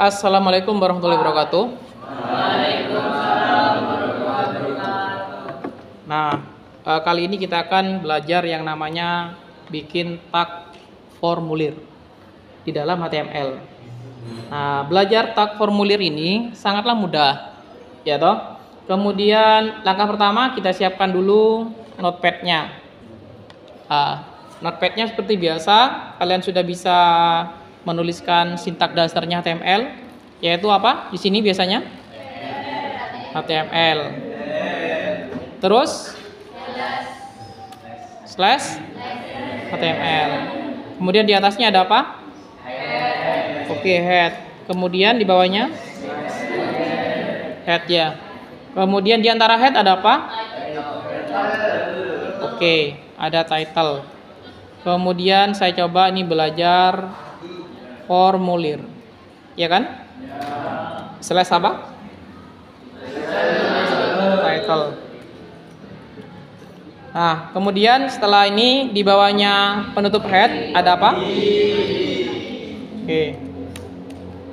Assalamualaikum warahmatullahi wabarakatuh. Nah, kali ini kita akan belajar yang namanya bikin tag formulir di dalam HTML. Nah, belajar tag formulir ini sangatlah mudah, ya toh. Kemudian langkah pertama kita siapkan dulu notepad-nya. Notepad-nya seperti biasa, kalian sudah bisa menuliskan sintak dasarnya HTML, yaitu apa? Di sini biasanya HTML. Terus slash HTML. Kemudian di atasnya ada apa? Oke, head. Kemudian di bawahnya head ya. Kemudian di antara head ada apa? Oke, ada title. Kemudian saya coba ini belajar formulir, ya kan? Slash apa? Title. Nah, kemudian setelah ini di bawahnya penutup head ada apa? Oke.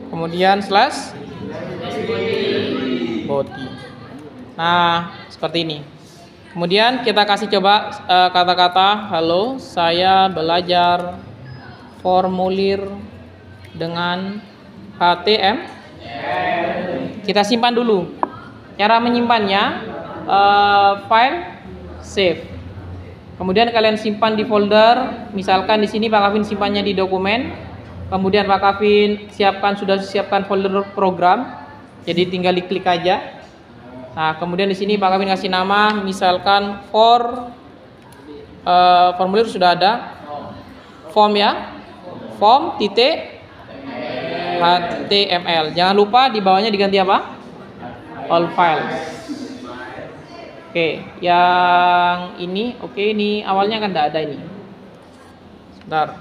Kemudian slash body. Nah, seperti ini. Kemudian kita kasih coba kata-kata halo, saya belajar formulir dengan HTML. Kita simpan dulu. Cara menyimpannya file save. Kemudian kalian simpan di folder. Misalkan di sini Pak Kavin simpannya di dokumen. Kemudian Pak Kavin sudah siapkan folder program. Jadi tinggal diklik aja. Nah, kemudian di sini Pak Kavin kasih nama, misalkan formulir sudah ada. Form ya. Form titik HTML. Jangan lupa di bawahnya diganti apa? All files. Oke, yang ini ini awalnya kan tidak ada ini. Sebentar.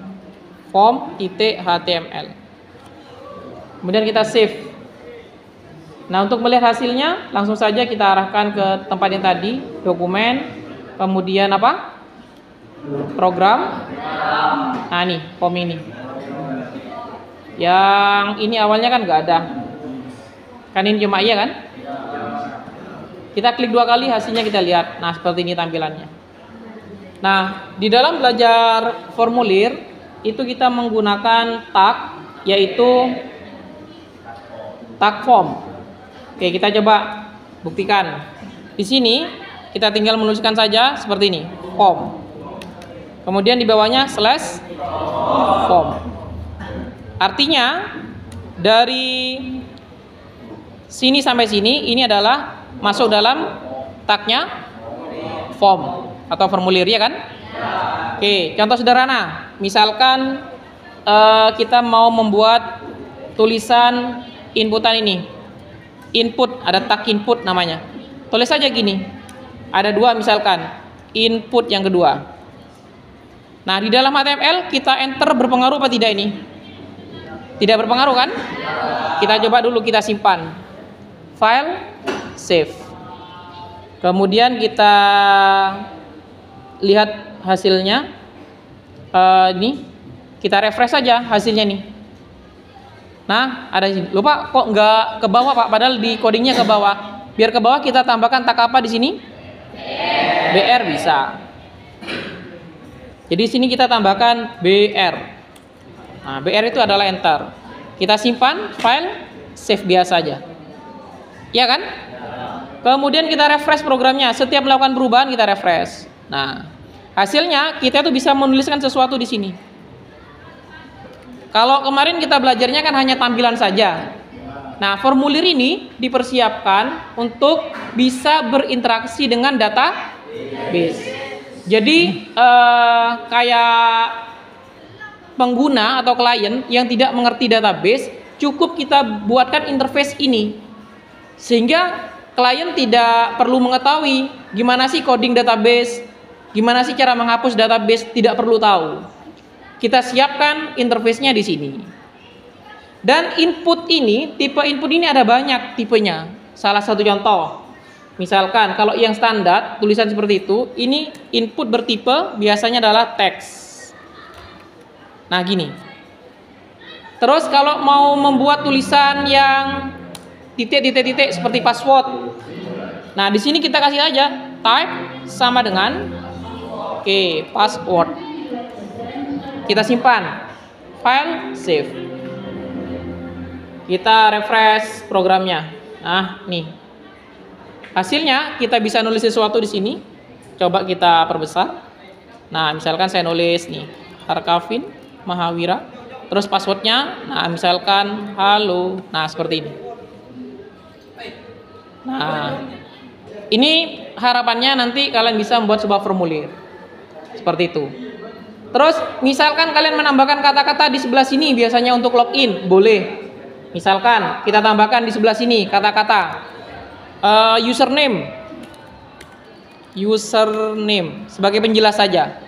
Form titik HTML. Kemudian kita save. Nah, untuk melihat hasilnya langsung saja kita arahkan ke tempat yang tadi, dokumen, kemudian apa? Program. Nah, nih form ini. Yang ini awalnya kan nggak ada. Kan ini cuma iya kan? Kita klik 2 kali hasilnya kita lihat. Nah, seperti ini tampilannya. Nah, di dalam belajar formulir itu kita menggunakan tag, yaitu tag form. Oke, kita coba buktikan. Di sini kita tinggal menuliskan saja seperti ini, form. Kemudian di bawahnya slash form. Artinya dari sini sampai sini ini adalah masuk dalam tagnya form atau formulir, ya kan? Oke, contoh sederhana. Misalkan kita mau membuat tulisan inputan ini. Input, ada tag input namanya. Tulis saja gini. Ada 2 misalkan. Input yang kedua. Nah, di dalam HTML kita enter berpengaruh apa tidak ini? Tidak berpengaruh kan? Kita coba dulu, kita simpan. File, save. Kemudian kita lihat hasilnya. Ini kita refresh saja hasilnya nih. Nah, ada di sini. Lupa kok nggak ke bawah Pak? Padahal di codingnya ke bawah. Biar ke bawah kita tambahkan tag apa di sini? BR bisa. Jadi sini kita tambahkan BR. Nah, BR itu adalah enter. Kita simpan file, save biasa aja. Ya kan? Kemudian kita refresh programnya. Setiap melakukan perubahan kita refresh. Nah, hasilnya kita tuh bisa menuliskan sesuatu di sini. Kalau kemarin kita belajarnya kan hanya tampilan saja. Nah, formulir ini dipersiapkan untuk bisa berinteraksi dengan database. Jadi kayak pengguna atau klien yang tidak mengerti database, cukup kita buatkan interface ini. Sehingga klien tidak perlu mengetahui gimana sih coding database, gimana sih cara menghapus database, tidak perlu tahu. Kita siapkan interface-nya di sini. Dan input ini, tipe input ini ada banyak tipenya. Salah satu contoh, misalkan kalau yang standar tulisan seperti itu, ini input bertipe biasanya adalah teks. Nah, gini. Terus kalau mau membuat tulisan yang titik seperti password. Nah, di sini kita kasih aja type sama dengan password. Kita simpan. File save. Kita refresh programnya. Nah, nih. Hasilnya kita bisa nulis sesuatu di sini. Coba kita perbesar. Nah, misalkan saya nulis nih, Arkavin Mahawira. Terus passwordnya, nah misalkan halo. Nah, seperti ini. Nah, ini harapannya nanti kalian bisa membuat sebuah formulir. Seperti itu. Terus, misalkan kalian menambahkan kata-kata di sebelah sini biasanya untuk login, boleh. Misalkan kita tambahkan di sebelah sini kata-kata username sebagai penjelas saja.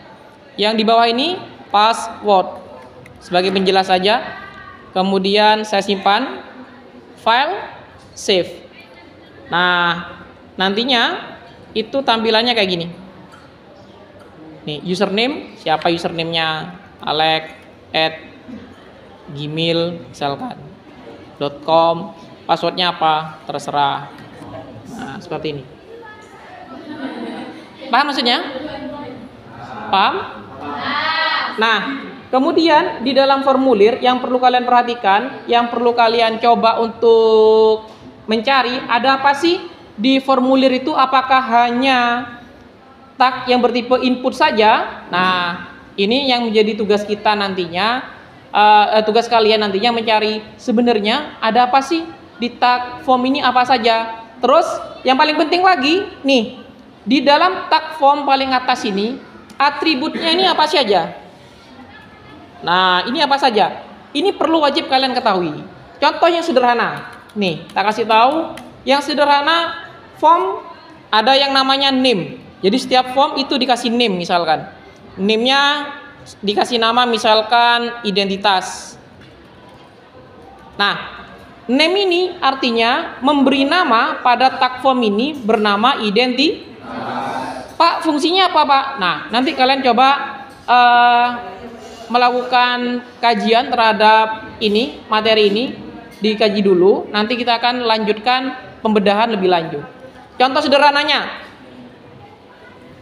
Yang di bawah ini password sebagai penjelas saja. Kemudian saya simpan, file save. Nah, nantinya itu tampilannya kayak gini. Nih, username, siapa username-nya? alex@gmail misalkan .com. Passwordnya apa? Terserah. Nah, seperti ini. Paham maksudnya? Paham? Nah, kemudian di dalam formulir yang perlu kalian perhatikan, yang perlu kalian coba untuk mencari, ada apa sih di formulir itu? Apakah hanya tag yang bertipe input saja? Nah, ini yang menjadi tugas kita nantinya, tugas kalian nantinya mencari sebenarnya ada apa sih di tag form ini, apa saja. Terus yang paling penting lagi nih, di dalam tag form paling atas ini atributnya ini apa saja? Nah, ini apa saja? Ini perlu wajib kalian ketahui. Contoh yang sederhana. Nih, tak kasih tahu. Yang sederhana, form ada yang namanya name. Jadi setiap form itu dikasih name misalkan. Name-nya dikasih nama misalkan identitas. Nah, name ini artinya memberi nama pada tag form ini bernama identitas. Pak, fungsinya apa, Pak? Nah, nanti kalian coba melakukan kajian terhadap ini, materi ini dikaji dulu. Nanti kita akan lanjutkan pembedahan lebih lanjut. Contoh sederhananya,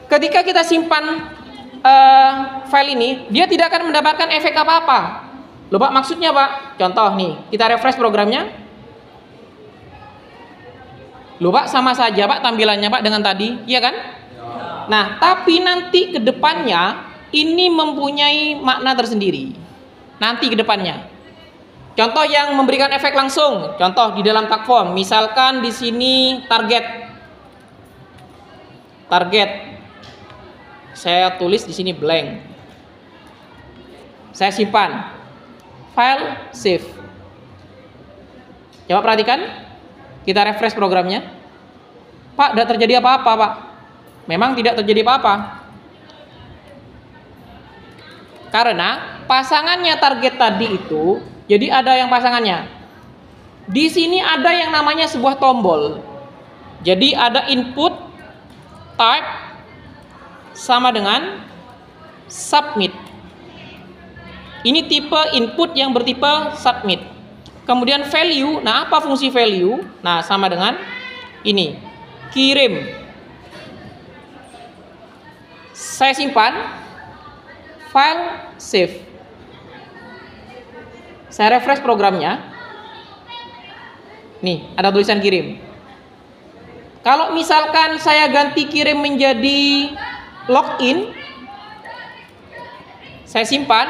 ketika kita simpan file ini, dia tidak akan mendapatkan efek apa-apa. Loh Pak, maksudnya Pak? Contoh nih, kita refresh programnya. Loh Pak, sama saja Pak tampilannya Pak dengan tadi, iya kan? Nah, tapi nanti ke depannya ini mempunyai makna tersendiri. Nanti ke depannya. Contoh yang memberikan efek langsung, contoh di dalam tag form, misalkan di sini target. Saya tulis di sini blank. Saya simpan. File save. Coba perhatikan. Kita refresh programnya. Pak, tidak terjadi apa-apa, Pak. Memang tidak terjadi apa-apa. Karena pasangannya target tadi itu, jadi ada yang pasangannya. Di sini ada yang namanya sebuah tombol. Jadi ada input type sama dengan submit. Ini tipe input yang bertipe submit. Kemudian value, nah apa fungsi value? Nah, sama dengan ini, kirim. Saya simpan, file save. Saya refresh programnya. Nih, ada tulisan kirim. Kalau misalkan saya ganti kirim menjadi login, saya simpan,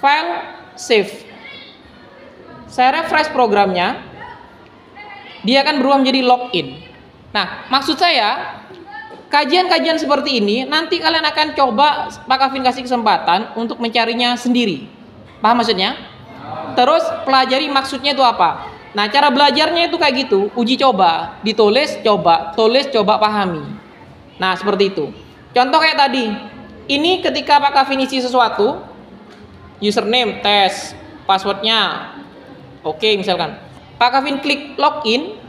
file save. Saya refresh programnya, dia akan berubah menjadi login. Nah, maksud saya, kajian-kajian seperti ini nanti kalian akan coba Pak Kavin kasih kesempatan untuk mencarinya sendiri. Paham maksudnya? Terus pelajari maksudnya itu apa. Nah, cara belajarnya itu kayak gitu, uji coba, ditulis, coba, tulis, coba, pahami. Nah, seperti itu. Contoh kayak tadi, ini ketika Pak Kavin isi sesuatu, username, tes, passwordnya, oke misalkan. Pak Kavin klik login,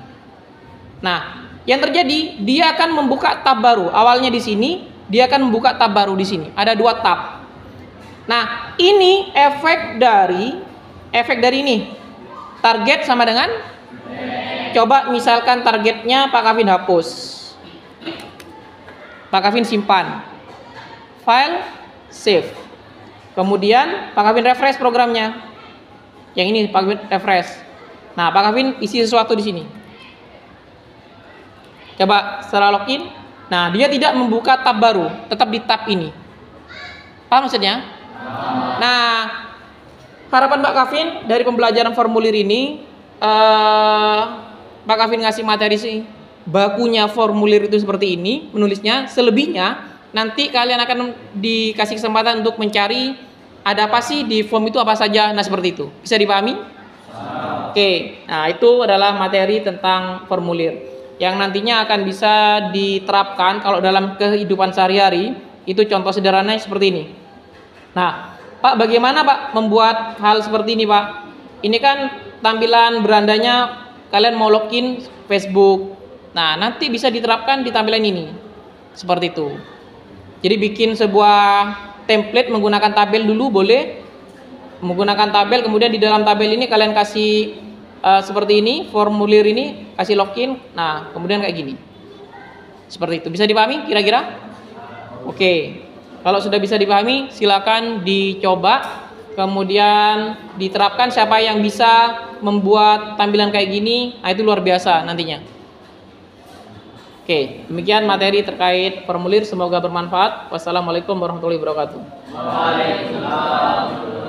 nah, yang terjadi dia akan membuka tab baru. Awalnya di sini, dia akan membuka tab baru di sini. Ada 2 tab. Nah, ini efek dari efek dari ini. Target sama dengan, coba misalkan targetnya Pak Kavin hapus, Pak Kavin simpan, file, save. Kemudian Pak Kavin refresh programnya. Yang ini Pak Kavin refresh. Nah, Pak Kavin isi sesuatu di sini. Coba setelah login. Nah, dia tidak membuka tab baru, tetap di tab ini. Paham maksudnya? Nah, harapan Pak Kavin dari pembelajaran formulir ini, Pak Kavin ngasih materi sih, bakunya formulir itu seperti ini, menulisnya. Selebihnya nanti kalian akan dikasih kesempatan untuk mencari ada apa sih di form itu, apa saja. Nah, seperti itu. Bisa dipahami? Oke. Nah, itu adalah materi tentang formulir yang nantinya akan bisa diterapkan kalau dalam kehidupan sehari-hari. Itu contoh sederhananya seperti ini. Nah, Pak, bagaimana Pak membuat hal seperti ini, Pak? Ini kan tampilan berandanya kalian mau login Facebook. Nah, nanti bisa diterapkan di tampilan ini. Seperti itu. Jadi bikin sebuah template menggunakan tabel dulu boleh. Menggunakan tabel, kemudian di dalam tabel ini kalian kasih seperti ini, formulir ini, kasih login. Nah, kemudian kayak gini. Seperti itu. Bisa dipahami kira-kira? Oke. Kalau sudah bisa dipahami, silakan dicoba. Kemudian diterapkan. Siapa yang bisa membuat tampilan kayak gini, nah itu luar biasa nantinya. Oke, demikian materi terkait formulir. Semoga bermanfaat. Wassalamualaikum warahmatullahi wabarakatuh. Waalaikumsalam.